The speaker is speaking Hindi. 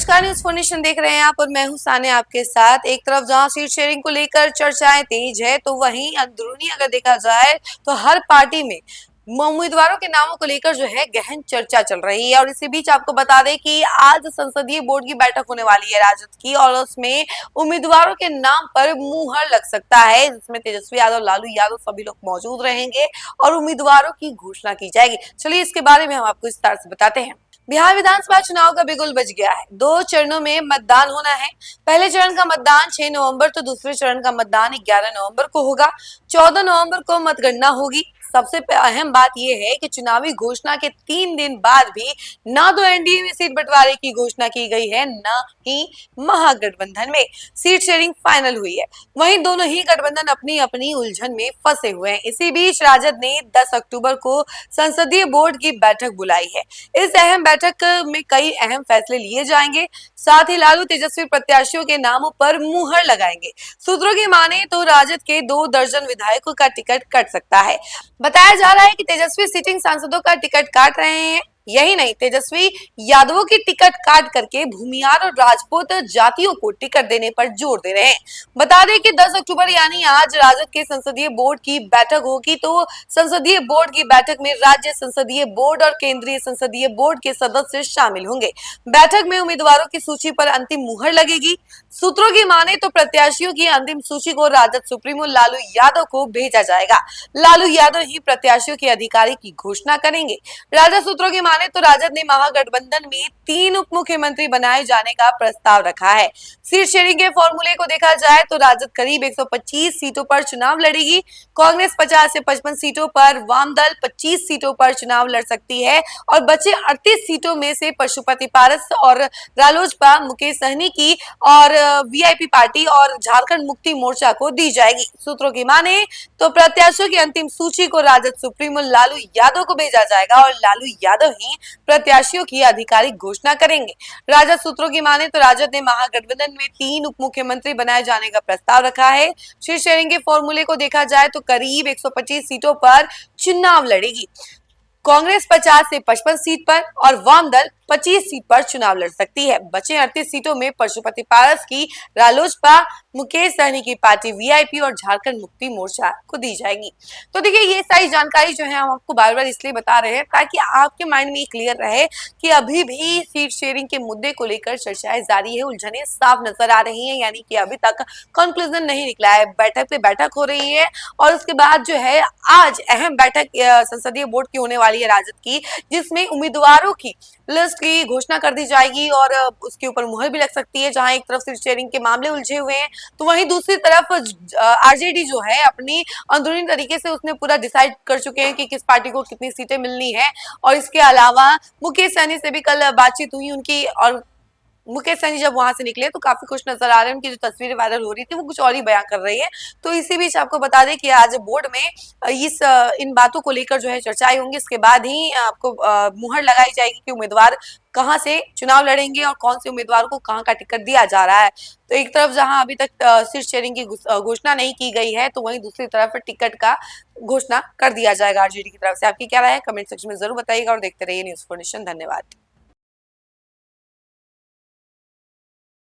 नमस्कार, न्यूज़ फॉर नेशन देख रहे हैं आप और मैं हूं सानिया आपके साथ। एक तरफ जहां सीट शेयरिंग को लेकर चर्चाएं तेज है, तो वहीं अंदरूनी अगर देखा जाए तो हर पार्टी में उम्मीदवारों के नामों को लेकर जो है गहन चर्चा चल रही है। और इसी बीच आपको बता दें कि आज संसदीय बोर्ड की बैठक होने वाली है राजद की, और उसमें उम्मीदवारों के नाम पर मुहर लग सकता है, जिसमें तेजस्वी यादव, लालू यादव सभी लोग मौजूद रहेंगे और उम्मीदवारों की घोषणा की जाएगी। चलिए इसके बारे में हम आपको विस्तार से बताते हैं। बिहार विधानसभा चुनाव का बिगुल बज गया है। 2 चरणों में मतदान होना है। पहले चरण का मतदान 6 नवंबर तो दूसरे चरण का मतदान 11 नवंबर को होगा। 14 नवंबर को मतगणना होगी। सबसे अहम बात यह है कि चुनावी घोषणा के 3 दिन बाद भी ना तो एनडीए में सीट बंटवारे की घोषणा की गई है, ना ही महागठबंधन में सीट शेयरिंग फाइनल हुई है। वहीं दोनों ही गठबंधन अपनी अपनी उलझन में फंसे हुए हैं। इसी बीच राजद ने 10 अक्टूबर को संसदीय बोर्ड की बैठक बुलाई है। इस अहम बैठक में कई अहम फैसले लिए जाएंगे। साथ ही लालू तेजस्वी प्रत्याशियों के नामों पर मुहर लगाएंगे। सूत्रों की माने तो राजद के 2 दर्जन विधायकों का टिकट कट सकता है। बताया जा रहा है कि तेजस्वी सिटिंग सांसदों का टिकट काट रहे हैं। यही नहीं, तेजस्वी यादवों की टिकट काट करके भूमियार और राजपूत जातियों को टिकट देने पर जोर दे रहे हैं। बता दें कि 10 अक्टूबर यानी आज राजद के संसदीय बोर्ड की बैठक होगी। तो संसदीय बोर्ड की बैठक में राज्य संसदीय बोर्ड और केंद्रीय संसदीय बोर्ड के सदस्य शामिल होंगे। बैठक में उम्मीदवारों की सूची पर अंतिम मुहर लगेगी। सूत्रों की माने तो प्रत्याशियों की अंतिम सूची को राजद सुप्रीमो लालू यादव को भेजा जाएगा। लालू यादव ही प्रत्याशियों के अधिकारी की घोषणा करेंगे। राजद सूत्रों की माने तो राजद ने महागठबंधन में 3 उप मुख्यमंत्री बनाए जाने का प्रस्ताव रखा है। सीट शेयरिंग के फॉर्मूले को देखा जाए तो राजद करीब 125 सीटों पर चुनाव लड़ेगी। कांग्रेस 50 से 55 सीटों पर, वाम दल 25 सीटों पर चुनाव लड़ सकती है और बचे 38 सीटों में से पशुपति पारस और रालोजपा, मुकेश सहनी की और वीआईपी पार्टी और झारखंड मुक्ति मोर्चा को दी जाएगी। सूत्रों की माने तो प्रत्याशियों की अंतिम सूची को राजद सुप्रीमो लालू यादव को भेजा जाएगा और लालू यादव ही प्रत्याशियों की आधिकारिक घोषणा करेंगे। राजद सूत्रों की माने तो राजद ने महागठबंधन में 3 उप मुख्यमंत्री बनाए जाने का प्रस्ताव रखा है। सीट शेयरिंग के फॉर्मूले को देखा जाए तो करीब 125 सीटों पर चुनाव लड़ेगी। कांग्रेस 50 से 55 सीट पर और वाम दल 25 सीट पर चुनाव लड़ सकती है। बचे 38 सीटों में पशुपति पारस की रालोजपा, मुकेश सहनी की पार्टी वीआईपी और झारखंड मुक्ति मोर्चा को दी जाएगी। तो देखिए, ये सारी जानकारी जो है हम आपको बार बार इसलिए बता रहे हैं ताकि आपके माइंड में क्लियर रहे कि अभी भी सीट शेयरिंग के मुद्दे को लेकर चर्चाएं जारी है, उलझने साफ नजर आ रही है, यानी कि अभी तक कंक्लूजन नहीं निकला है। बैठक पे बैठक हो रही है और उसके बाद जो है आज अहम बैठक संसदीय बोर्ड की होने वाली है राजद की, जिसमें उम्मीदवारों की लिस्ट की घोषणा कर दी जाएगी और उसके ऊपर मुहर भी लग सकती है। जहां एक तरफ सीट शेयरिंग के मामले उलझे हुए हैं, तो वहीं दूसरी तरफ आरजेडी जो है अपनी अंदरूनी तरीके से उसने पूरा डिसाइड कर चुके हैं कि किस पार्टी को कितनी सीटें मिलनी है। और इसके अलावा मुकेश सहनी से भी कल बातचीत हुई उनकी, और मुकेश सहनी जब वहां से निकले तो काफी खुश नजर आ रहे हैं। उनकी जो तस्वीरें वायरल हो रही थी वो कुछ और ही बयां कर रही है। तो इसी बीच आपको बता दें कि आज बोर्ड में इन बातों को लेकर जो है चर्चाएं होंगी। इसके बाद ही आपको मुहर लगाई जाएगी कि उम्मीदवार कहां से चुनाव लड़ेंगे और कौन से उम्मीदवार को कहां का टिकट दिया जा रहा है। तो एक तरफ जहां अभी तक सीट शेयरिंग की घोषणा नहीं की गई है, तो वहीं दूसरी तरफ टिकट का घोषणा कर दिया जाएगा आरजेडी की तरफ से। आपकी क्या राय है, कमेंट सेक्शन में जरूर बताइएगा और देखते रहिए न्यूज़ फॉर नेशन। धन्यवाद।